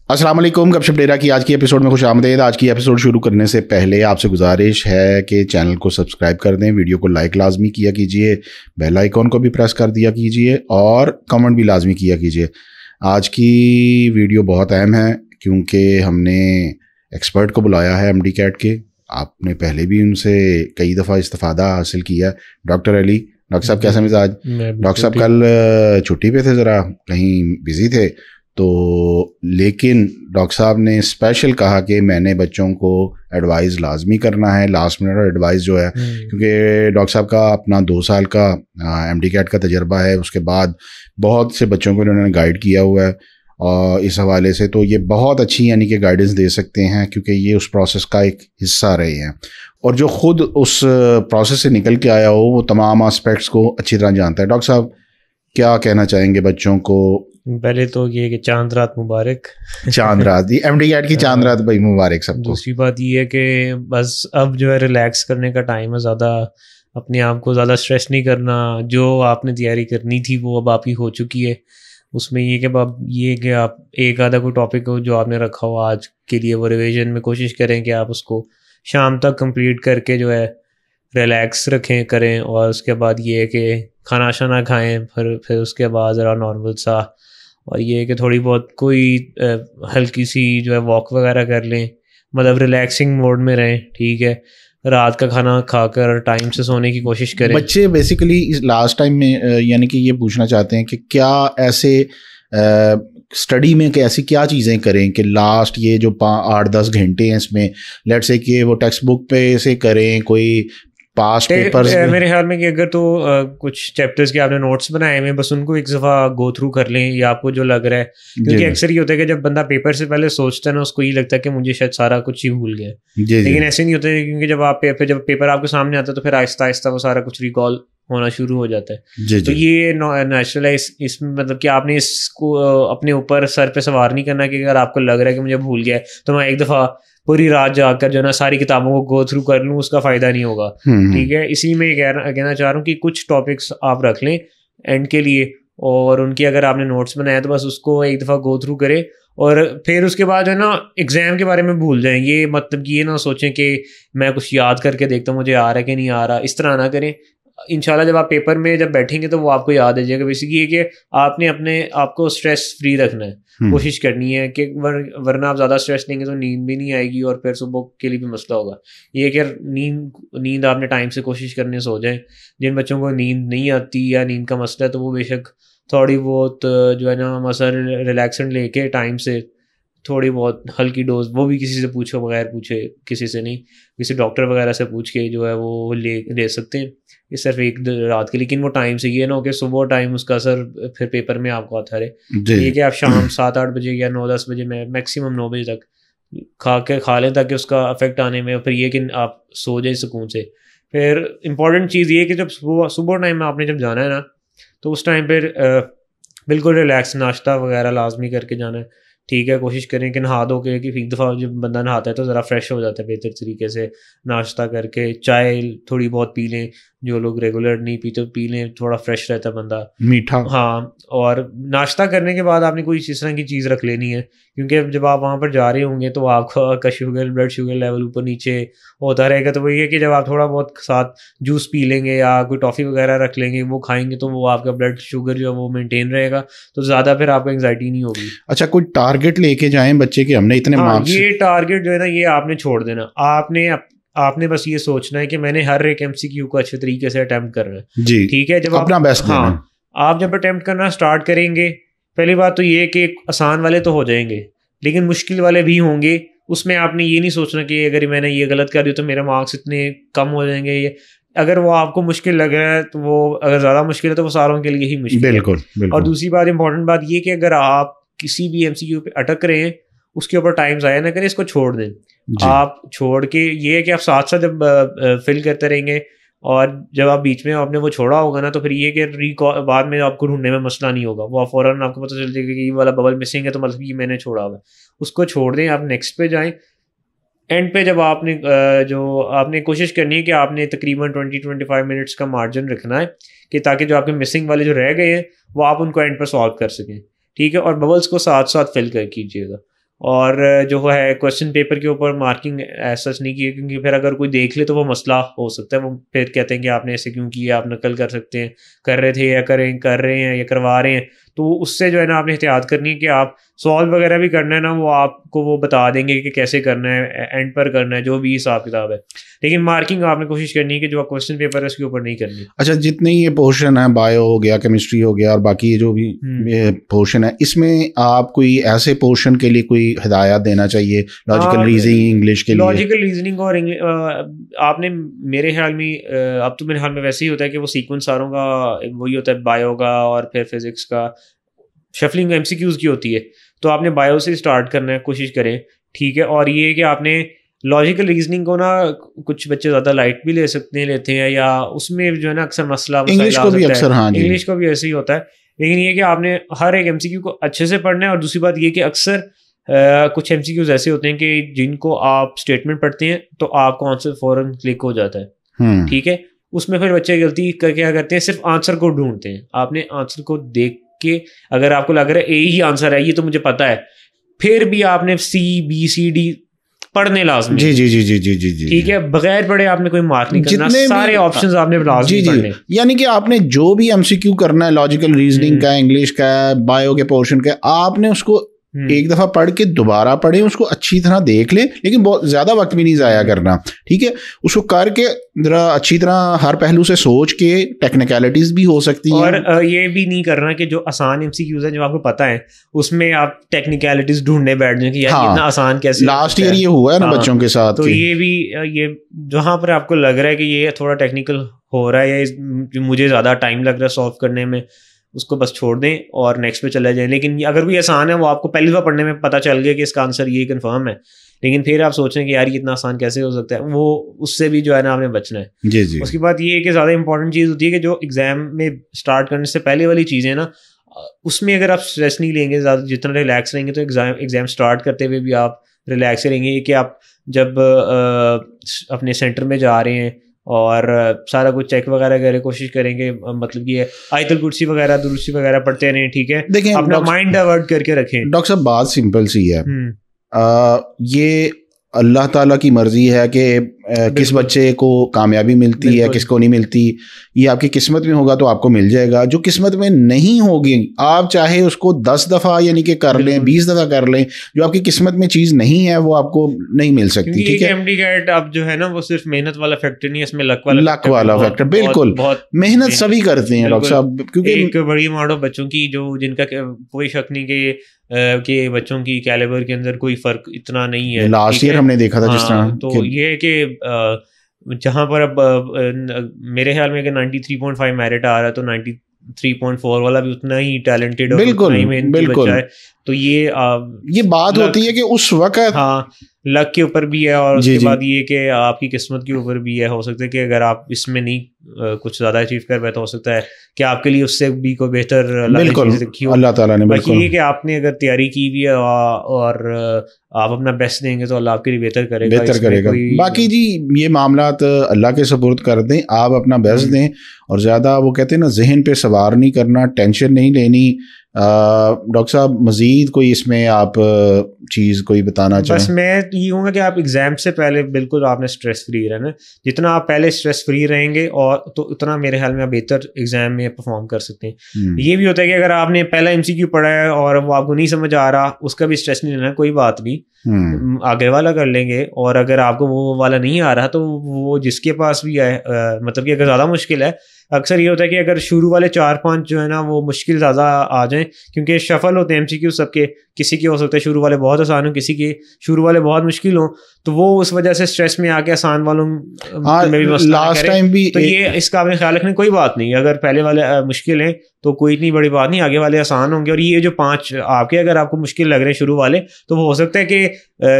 السلام علیکم، گپ شپ ڈیرا کی آج کی ایپیسوڈ میں خوش آمدید۔ آج کی ایپیسوڈ شروع کرنے سے پہلے آپ سے گزارش ہے کہ چینل کو سبسکرائب کر دیں، ویڈیو کو لائک لازمی کیا کیجیے، بیل آئیکن کو بھی پریس کر دیا کیجیے اور کمنٹ بھی لازمی کیا کیجیے۔ آج کی ویڈیو بہت اہم ہے کیونکہ ہم نے ایکسپرٹ کو بلایا ہے MD CAT کے۔ آپ نے پہلے بھی ان سے کئی دفعہ استفادہ حاصل کیا ہے۔ ڈاکٹر علی، ڈاکٹر صاحب کیسا مزاج؟ ڈاکٹر صاحب کل چھٹی پہ تھے، ذرا کہیں بزی تھے، تو لیکن ڈاکٹر صاحب نے اسپیشل کہا کہ میں نے بچوں کو ایڈوائز لازمی کرنا ہے، لاسٹ منٹ ایڈوائز جو ہے، کیونکہ ڈاکٹر صاحب کا اپنا 2 سال کا MD CAT کا تجربہ ہے، اس کے بعد بہت سے بچوں کو انہوں نے گائیڈ کیا ہوا ہے، اور اس حوالے سے تو یہ بہت اچھی یعنی کہ گائیڈنس دے سکتے ہیں، کیونکہ یہ اس پروسیس کا ایک حصہ رہے ہیں، اور جو خود اس پروسیس سے نکل کے آیا ہو وہ تمام آسپیکٹس کو اچھی طرح جانتا ہے۔ ڈاکٹر صاحب کیا کہنا چاہیں گے بچوں کو؟ پہلے تو یہ کہ چاند رات مبارک، چاند رات دی MD CAT کی چاند رات بھائی مبارک سب کو۔ دوسری بات یہ ہے کہ بس اب جو ہے ریلیکس کرنے کا ٹائم ہے، زیادہ اپنے آپ کو زیادہ اسٹریس نہیں کرنا، جو آپ نے تیاری کرنی تھی وہ اب آپ ہی ہو چکی ہے۔ اس میں یہ کہ آپ ایک آدھا کوئی ٹاپک ہو جو آپ نے رکھا ہو آج کے لیے، وہ ریویژن میں کوشش کریں کہ آپ اس کو شام تک کمپلیٹ کر کے جو ہے ریلیکس کریں، اور اس کے بعد یہ ہے کہ کھانا شانا کھائیں، پھر اس کے بعد ذرا نارمل سا، اور یہ ہے کہ تھوڑی بہت کوئی ہلکی سی جو ہے واک وغیرہ کر لیں، مطلب ریلیکسنگ موڈ میں رہیں، ٹھیک ہے۔ رات کا کھانا کھا کر ٹائم سے سونے کی کوشش کریں۔ بچے بیسیکلی لاسٹ ٹائم میں یعنی کہ یہ پوچھنا چاہتے ہیں کہ کیا ایسے اسٹڈی میں کہ ایسی کیا چیزیں کریں کہ لاسٹ یہ جو 8-10 گھنٹے ہیں اس میں لیٹ سے کہ وہ ٹیکسٹ بک پہ سے کریں، کوئی پاسٹ پیپرز؟ میرے خیال میں کہ اگر تو کچھ چیپٹرز کے آپ نے نوٹس بنائے ہوئے، بس ان کو ایک دفعہ گو تھرو کر لیں، یا آپ کو جو لگ رہا ہے، کیونکہ اکثر یہ ہوتا ہے کہ جب بندہ پیپر سے پہلے سوچتا ہے نا، اس کو یہ لگتا ہے کہ مجھے شاید سارا کچھ ہی بھول گیا، لیکن ایسے نہیں ہوتا ہے، کیونکہ جب پیپر آپ کے سامنے آتا ہے تو پھر آہستہ آہستہ وہ سارا کچھ ریکال ہونا شروع ہو جاتا ہے۔ تو یہ نیچرل ہے، اس میں مطلب کہ آپ نے اس کو اپنے اوپر سر پہ سوار نہیں کرنا کہ اگر آپ کو لگ رہا ہے کہ مجھے بھول گیا ہے تو میں ایک دفعہ پوری رات جا کر جو ہے نا ساری کتابوں کو گو تھرو کر لوں، اس کا فائدہ نہیں ہوگا، ٹھیک ہے۔ اسی میں کہنا چاہ رہا ہوں کہ کچھ ٹاپکس آپ رکھ لیں اینڈ کے لیے، اور ان کی اگر آپ نے نوٹس بنایا تو بس اس کو ایک دفعہ گو تھرو کریں، اور پھر اس کے بعد جو ہے نا ایگزام کے بارے میں بھول جائیں۔ یہ مطلب یہ نہ سوچیں کہ میں کچھ یاد کر کے دیکھتا ہوں مجھے آ رہا ہے کہ نہیں آ رہا، اس طرح نہ کریں۔ انشاءاللہ جب آپ پیپر میں جب بیٹھیں گے تو وہ آپ کو یاد آ جائے گا۔ بیسیکلی یہ کہ آپ نے اپنے آپ کو اسٹریس فری رکھنا ہے، کوشش کرنی ہے کہ ورنہ آپ زیادہ اسٹریس لیں گے تو نیند بھی نہیں آئے گی، اور پھر صبح کے لیے بھی مسئلہ ہوگا۔ یہ کہ نیند آپ نے ٹائم سے کوشش کرنے سو جائیں۔ جن بچوں کو نیند نہیں آتی یا نیند کا مسئلہ ہے تو وہ بے شک تھوڑی بہت جو ہے نا مثلا ریلیکسنٹ لے کے ٹائم سے تھوڑی بہت ہلکی ڈوز، وہ بھی کسی سے پوچھو، بغیر پوچھے، کسی سے نہیں، کسی ڈاکٹر وغیرہ سے پوچھ کے جو ہے وہ لے سکتے ہیں، یہ صرف ایک رات کے، لیکن وہ ٹائم سے یہ نہ ہو کہ صبح ٹائم اس کا اثر پھر پیپر میں آپ کو آتا رہے۔ یہ کہ آپ شام 7-8 بجے یا 9-10 بجے میں میکسیمم 9 بجے تک کھا لیں تاکہ اس کا افیکٹ آنے میں، پھر یہ کہ آپ سو جائیں سکون سے۔ پھر امپورٹنٹ چیز یہ کہ جب صبح ٹائم میں آپ نے جب جانا ہے نا تو اس ٹائم پھر بالکل ریلیکس ناشتہ وغیرہ لازمی کر کے جانا ہے، ٹھیک ہے۔ کوشش کریں کہ نہا دھو کے، ایک دفعہ جب بندہ نہاتا ہے تو ذرا فریش ہو جاتا ہے بہتر طریقے سے، ناشتہ کر کے چائے تھوڑی بہت پی لیں، جو لوگ ریگولر نہیں پیتے پی لیں، تھوڑا فریش رہتا ہے بندہ، میٹھا، ہاں۔ اور ناشتہ کرنے کے بعد آپ نے کوئی اس طرح کی چیز رکھ لینی ہے، کیونکہ جب آپ وہاں پر جا رہے ہوں گے تو آپ کا بلڈ شوگر لیول اوپر نیچے ہوتا رہے گا، تو وہ یہ کہ جب آپ تھوڑا بہت ساتھ جوس پی لیں گے یا کوئی ٹافی وغیرہ رکھ لیں گے، وہ کھائیں گے تو وہ آپ کا بلڈ شوگر جو ہے وہ مینٹین رہے گا، تو زیادہ پھر آپ کو انگزائٹی نہیں ہوگی۔ اچھا، کوئی ٹارگیٹ لے کے جائیں بچے کے، ہم نے اتنے مارکس، یہ ٹارگیٹ جو ہے نا یہ آپ نے چھوڑ دینا، آپ نے بس یہ سوچنا ہے کہ میں نے ہر ایک MCQ کو اچھے طریقے سے اٹیمپٹ کرنا ہے، جی ٹھیک ہے۔ جب اپنا بیسٹ دینا، آپ جب اٹیمپٹ کرنا اسٹارٹ کریں گے، پہلی بات تو یہ کہ آسان والے تو ہو جائیں گے لیکن مشکل والے بھی ہوں گے، اس میں آپ نے یہ نہیں سوچنا کہ اگر میں نے یہ غلط کر دی تو میرے مارکس اتنے کم ہو جائیں گے۔ اگر وہ آپ کو مشکل لگ رہا ہے تو وہ اگر زیادہ مشکل ہے تو وہ ساروں کے لیے ہی مشکل ہے، بالکل۔ اور دوسری بات امپورٹنٹ بات یہ کہ اگر آپ کسی بھی MCQ پہ اٹک رہے ہیں اس کے اوپر ٹائم ضائع نہ کریں، اس کو چھوڑ دیں۔ آپ چھوڑ کے یہ ہے کہ آپ ساتھ ساتھ جب فل کرتے رہیں گے، اور جب آپ بیچ میں آپ نے وہ چھوڑا ہوگا نا تو پھر یہ کہ بعد میں آپ کو ڈھونڈنے میں مسئلہ نہیں ہوگا، وہ فوراً آپ کو پتہ چل جائے گا کہ یہ والا ببل مسنگ ہے تو مطلب یہ میں نے چھوڑا ہوا ہے، اس کو چھوڑ دیں، آپ نیکسٹ پہ جائیں۔ اینڈ پہ جب آپ نے کوشش کرنی ہے کہ آپ نے تقریباً 20-25 منٹس کا مارجن رکھنا ہے کہ تاکہ جو آپ کے مسنگ والے جو رہ گئے ہیں وہ آپ ان کو اینڈ پر سالو کر سکیں، ٹھیک ہے۔ اور ببلس کو ساتھ ساتھ فل کر کیجیے گا، اور جو ہے کوشچن پیپر کے اوپر مارکنگ ایسا نہیں کی ہے، کیونکہ پھر اگر کوئی دیکھ لے تو وہ مسئلہ ہو سکتا ہے، وہ پھر کہتے ہیں کہ آپ نے ایسے کیوں کیا، آپ نقل کر سکتے ہیں، کر رہے تھے یا کر رہے ہیں یا کروا رہے ہیں، تو اس سے جو ہے نا آپ نے احتیاط کرنی ہے کہ آپ سوالو وغیرہ بھی کرنا ہے نا وہ آپ کو وہ بتا دیں گے کہ کیسے کرنا ہے، اینڈ پر کرنا ہے، جو بھی حساب کتاب ہے، لیکن مارکنگ آپ نے کوشش کرنی ہے کہ جو کوشچن پیپر ہے اس کے اوپر نہیں کرنی۔ اچھا، جتنے یہ پورشن ہے، بایو ہو گیا، کیمسٹری ہو گیا، اور باقی یہ جو بھی پورشن ہے، اس میں آپ کوئی ایسے پورشن کے لیے کوئی ہدایات دینا چاہیے، لاجیکل ریزننگ انگلش کے لیے؟ لاجیکل ریزننگ اور آپ نے میرے خیال میں اب تو میرے خیال میں ویسے ہی ہوتا ہے کہ وہ سیکوینس ساروں کا وہی ہوتا ہے، بایو کا اور پھر فزکس کا، شفلنگ ایم سی کیوز کی ہوتی ہے، تو آپ نے بایو سے اسٹارٹ کرنا ہے، کوشش کریں، ٹھیک ہے۔ اور یہ کہ آپ نے لاجیکل ریزننگ کو نا کچھ بچے زیادہ لائٹ بھی لیتے ہیں، یا اس میں جو ہے نا اکثر مسئلہ انگلش کو بھی اکثر، ہاں جی، انگلش کو بھی ایسے ہی ہوتا ہے، لیکن یہ کہ آپ نے ہر ایک ایم سی کیو کو اچھے سے پڑھنا ہے۔ اور دوسری بات یہ کہ اکثر کچھ ایم سی کیوز ایسے ہوتے ہیں کہ جن کو آپ اسٹیٹمنٹ پڑھتے ہیں تو آپ کو آنسر فوراً کلک ہو جاتا ہے، ٹھیک ہے، اس میں پھر بچے غلطی کیا کرتے ہیں، صرف آنسر کو ڈھونڈتے ہیں۔ آپ نے آنسر کو دیکھ کے اگر آپ کو لگ رہا ہے اے ہی آنسر ہے، یہ تو مجھے پتا ہے، پھر بھی آپ نے سی بی سی ڈی پڑھنے لازمی، جی جی جی جی جی جی جی، ٹھیک ہے، بغیر پڑھے آپ نے کوئی مارک نہیں کرنا، سارے آپشنز آپ نے لازمی پڑھنے، یعنی کہ آپ نے جو بھی ایم سی کیو کرنا ہے، لاجیکل ریزننگ کا، انگلش کا، بایو کے پورشن کا، آپ نے اس کو ایک دفعہ پڑھ کے دوبارہ پڑھیں، اس کو اچھی طرح دیکھ لیں، لیکن بہت زیادہ وقت بھی نہیں ضائع کرنا، ٹھیک ہے، اس کو کر کے ذرا اچھی طرح ہر پہلو سے سوچ کے، ٹیکنیکلٹیز بھی ہو سکتی ہیں، اور یہ بھی نہیں کرنا کہ جو آسان ایم سی کیوز ہیں جو آپ کو پتا ہے اس میں آپ ٹیکنیکلٹیز ڈھونڈنے بیٹھ جائیں کہ یار اتنا آسان کیسے، لاسٹ ایئر یہ ہوا ہے نا بچوں کے ساتھ، تو یہ بھی یہ جہاں پر آپ کو لگ رہا ہے کہ یہ تھوڑا ٹیکنیکل ہو رہا ہے یا مجھے زیادہ ٹائم لگ رہا ہے سالو کرنے میں، اس کو بس چھوڑ دیں اور نیکسٹ پہ چلے جائیں۔ لیکن اگر کوئی آسان ہے، وہ آپ کو پہلی دفعہ پڑھنے میں پتہ چل گیا کہ اس کا آنسر یہ کنفرم ہے، لیکن پھر آپ سوچیں کہ یار یہ اتنا آسان کیسے ہو سکتا ہے، وہ اس سے بھی جو ہے نا آپ نے بچنا ہے۔ جی جی۔ اس کی بات یہ ہے کہ زیادہ امپورٹنٹ چیز ہوتی ہے کہ جو ایگزام میں اسٹارٹ کرنے سے پہلے والی چیزیں نا، اس میں اگر آپ اسٹریس نہیں لیں گے، زیادہ جتنا ریلیکس رہیں گے تو ایگزام اسٹارٹ کرتے ہوئے بھی آپ ریلیکس رہیں گے، کہ آپ جب اپنے سینٹر میں جا رہے ہیں اور سارا کچھ چیک وغیرہ کرے، کوشش کریں گے، مطلب یہ آیت الکرسی وغیرہ درسی وغیرہ پڑھتے رہیں، ٹھیک ہے، دیکھیں اپنا مائنڈ ڈائیورٹ کر کے رکھیں۔ ڈاکٹر صاحب بات سمپل سی ہے، یہ اللہ تعالیٰ کی مرضی ہے کہ کس بچے کو کامیابی ملتی ہے، کس کو نہیں ملتی، یہ آپ کی قسمت میں ہوگا تو آپ کو مل جائے گا، جو قسمت میں نہیں ہوگی آپ چاہے اس کو 10 دفعہ یعنی کہ کر لیں، 20 دفعہ کر لیں، جو آپ کی قسمت میں چیز نہیں ہے وہ آپ کو نہیں مل سکتی، ٹھیک ہے۔ ایم ڈی کیٹ اب جو ہے نا وہ صرف محنت والا فیکٹر نہیں ہے، اس میں لک والا فیکٹر، بالکل محنت سبھی کرتے ہیں ڈاکٹر صاحب، کیونکہ ایک بڑی اماؤنٹ آف بچوں کی جن کا کوئی شک نہیں کہ بچوں کی کیلیبر کے اندر کوئی فرق اتنا نہیں ہے، لاسٹ ایئر ہم نے دیکھا تھا جس طرح، تو یہ ہے کہ جہاں پر اب میرے خیال میں کہ 93.5 میرٹ آ رہا ہے تو 93.4 والا بھی اتنا ہی ٹیلنٹڈ اور بالکل ہے، تو یہ بات ہوتی ہے کہ اس وقت ہاں لک کے اوپر بھی ہے، اور اس کے بعد یہ کہ آپ کی قسمت کے اوپر بھی ہے، ہو سکتا ہے کہ اگر آپ اس میں نہیں کچھ زیادہ اچیو کر پائے تو ہو سکتا ہے کہ آپ کے لیے اس سے بھی کوئی بہتر اللہ تعالیٰ نے، باقی یہ کہ آپ نے اگر تیاری کی بھی ہے اور آپ اپنا بیسٹ دیں گے تو اللہ آپ کے لیے بہتر کرے گا۔ باقی جی یہ معاملات اللہ کے سپرد کر دیں، آپ اپنا بیسٹ دیں، اور زیادہ وہ کہتے ہیں نا ذہن پہ سوار نہیں کرنا، ٹینشن نہیں لینی۔ ڈاکٹر صاحب مزید کوئی اس میں آپ چیز کوئی بتانا چاہیں؟ بس میں یہ کہوں گا کہ آپ ایگزام سے پہلے بالکل آپ نے اسٹریس فری رہنا، جتنا آپ پہلے اسٹریس فری رہیں گے اور تو اتنا میرے خیال میں آپ بہتر ایگزام میں پرفارم کر سکتے ہیں۔ یہ بھی ہوتا ہے کہ اگر آپ نے پہلا ایم سی کیو پڑھا ہے اور وہ آپ کو نہیں سمجھ آ رہا، اس کا بھی اسٹریس نہیں لینا، کوئی بات نہیں، آگے والا کر لیں گے، اور اگر آپ کو وہ والا نہیں آ رہا تو وہ جس کے پاس بھی ہے، مطلب کہ اگر زیادہ مشکل ہے، اکثر یہ ہوتا ہے کہ اگر شروع والے 4-5 جو ہے نا وہ مشکل زیادہ آ جائیں، کیونکہ شفل ہوتے ہیں ایم سی کیو سب کے، کسی کے ہو سکتا ہے شروع والے بہت آسان ہوں، کسی کے شروع والے بہت مشکل ہوں، تو وہ اس وجہ سے اسٹریس میں آ کے آسان والوں میں بھی مسئلہ کرے، تو یہ اس کا آپ نے خیال رکھنا، کوئی بات نہیں، اگر پہلے والے مشکل ہیں تو کوئی اتنی بڑی بات نہیں، آگے والے آسان ہوں گے، اور یہ جو 5 آپ کے اگر آپ کو مشکل لگ رہے ہیں شروع والے، تو وہ ہو سکتا ہے کہ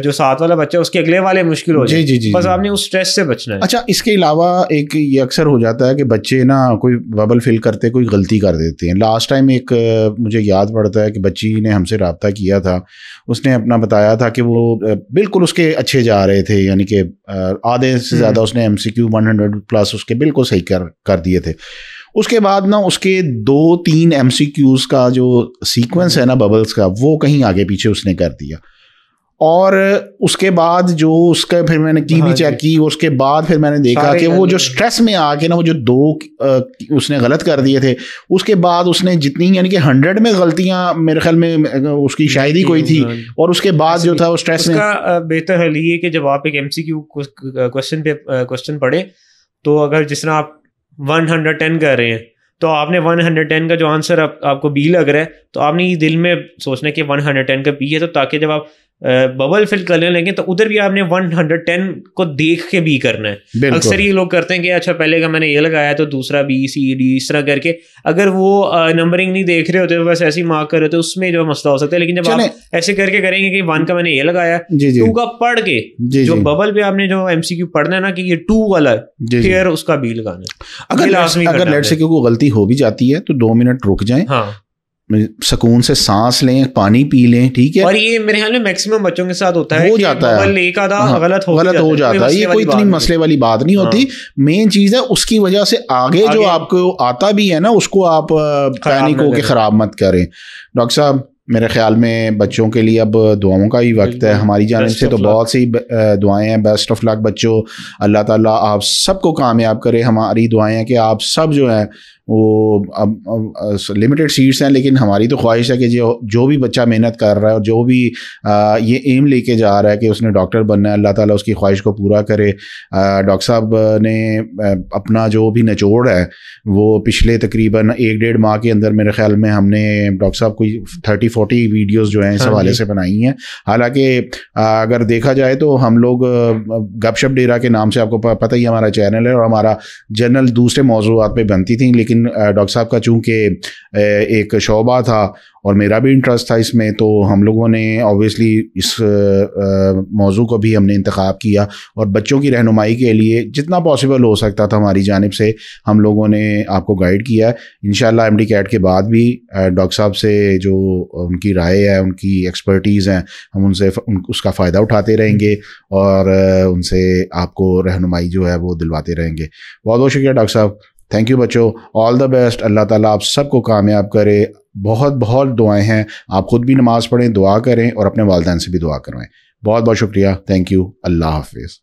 جو 7 والا بچہ اس کے اگلے والے مشکل ہو جائے، بس آپ نے اس اسٹریس سے بچنا ہے۔ اچھا، اس کے علاوہ ایک یہ اکثر ہو جاتا ہے کہ بچے نا کوئی ببل فل کرتے کوئی غلطی کر دیتے ہیں۔ لاسٹ ٹائم ایک مجھے یاد پڑتا ہے کہ بچی نے ہم سے رابطہ کیا تھا، اس نے اپنا بتایا تھا کہ وہ بالکل اس کے اچھے جا رہے تھے، یعنی کہ آدھے سے زیادہ اس نے ایم سی کیو 100+ اس کے بالکل صحیح کر دیے تھے۔ اس کے بعد نا اس کے 2-3 ایم سی کیوز کا جو سیکوینس ہے نا ببلز کا، وہ کہیں آگے پیچھے اس نے کر دیا، اور اس کے بعد جو اس کا پھر میں نے ٹی وی چیک کی, اس کے بعد پھر میں نے دیکھا کہ وہ جو سٹریس میں آ کے نا وہ جو 2 اس نے غلط کر دیے تھے, اس کے بعد اس نے جتنی یعنی کہ 100 میں غلطیاں میرے خیال میں اس کی شاید ہی کوئی تھی, اور اس کے بعد جو تھا وہ سٹریس میں. اس کا بہتر حل یہ کہ جب آپ ایک MCQ کوسچن پڑھیں تو اگر جس طرح آپ 110 کر رہے ہیں تو آپ نے 110 کا جو آنسر آپ کو بی لگ رہا ہے تو آپ نے یہ دل میں سوچنا ہے کہ 110 کا بی ہے, تو تاکہ جب آپ ببل فل کرنے لگیں تو ادھر بھی آپ نے 110 کو دیکھ کے بھی کرنا ہے. اکثر یہ لوگ کرتے ہیں کہ اچھا پہلے کا میں نے یہ لگایا تو دوسرا بی سی ڈی اس طرح کر کے, اگر وہ نمبرنگ نہیں دیکھ رہے ہوتے بس ایسے ہی مارک کر رہے ہوتے اس میں جو مسئلہ ہو سکتا ہے. لیکن جب آپ ایسے کر کے کریں گے کہ 1 کا میں نے یہ لگایا 2 کا پڑھ کے جو ببل پہ آپ نے جو MCQ پڑھنا ہے نا کہ یہ 2 والا ہے, پھر اس کا بی لگانا ہے. اگر لیٹ سے کوئی غلطی ہو بھی جاتی ہے تو 2 منٹ رک جائیں, سکون سے سانس لیں, پانی پی لیں, ٹھیک ہے. اور یہ میرے خیال میں میکسیمم بچوں کے ساتھ ہوتا ہے, ہو جاتا ہے, ایک آدھا غلط ہو جاتا ہے, یہ کوئی اتنی مسئلے والی بات نہیں ہوتی. مین چیز ہے اس کی وجہ سے آگے جو آپ کو آتا بھی ہے نا اس کو آپ پینک ہو کے خراب مت کریں. ڈاکٹر صاحب میرے خیال میں بچوں کے لیے اب دعاؤں کا ہی وقت ہے. ہماری جانب سے تو بہت سی دعائیں ہیں. بیسٹ آف لک بچوں, اللہ تعالیٰ آپ سب کو کامیاب کرے. ہماری دعائیں ہیں کہ آپ سب جو ہیں وہ لمیٹڈ سیٹس ہیں, لیکن ہماری تو خواہش ہے کہ جو بھی بچہ محنت کر رہا ہے اور جو بھی یہ ایم لے کے جا رہا ہے کہ اس نے ڈاکٹر بننا ہے, اللہ تعالیٰ اس کی خواہش کو پورا کرے. ڈاکٹر صاحب نے اپنا جو بھی نچوڑ ہے وہ پچھلے تقریباً 1-1.5 ماہ کے اندر میرے خیال میں ہم نے ڈاکٹر صاحب کوئی 30-40 ویڈیوز جو ہیں اس حوالے سے بنائی ہیں. حالانکہ اگر دیکھا جائے تو ہم لوگ گپ شپ ڈیرا کے نام سے آپ کو پتہ ہی ہمارا چینل ہے, اور ہمارا جنرل دوسرے موضوعات پہ بنتی تھیں, لیکن ڈاکٹر صاحب کا چونکہ ایک شعبہ تھا اور میرا بھی انٹرسٹ تھا اس میں, تو ہم لوگوں نے آبویسلی اس موضوع کو بھی ہم نے انتخاب کیا, اور بچوں کی رہنمائی کے لیے جتنا پاسبل ہو سکتا تھا ہماری جانب سے ہم لوگوں نے آپ کو گائیڈ کیا ہے. انشاءاللہ MD CAT کے بعد بھی ڈاکٹر صاحب سے جو ان کی رائے ہے, ان کی ایکسپرٹیز ہیں, ہم ان سے اس کا فائدہ اٹھاتے رہیں گے اور ان سے آپ کو رہنمائی جو ہے وہ دلواتے رہیں گے. بہت بہت شکریہ ڈاکٹر صاحب. تھینک یو بچوں, آل دا بیسٹ. اللہ تعالیٰ آپ سب کو کامیاب کرے. بہت بہت دعائیں ہیں, آپ خود بھی نماز پڑھیں, دعا کریں اور اپنے والدین سے بھی دعا کروائیں. بہت بہت شکریہ. Thank you. اللہ حافظ.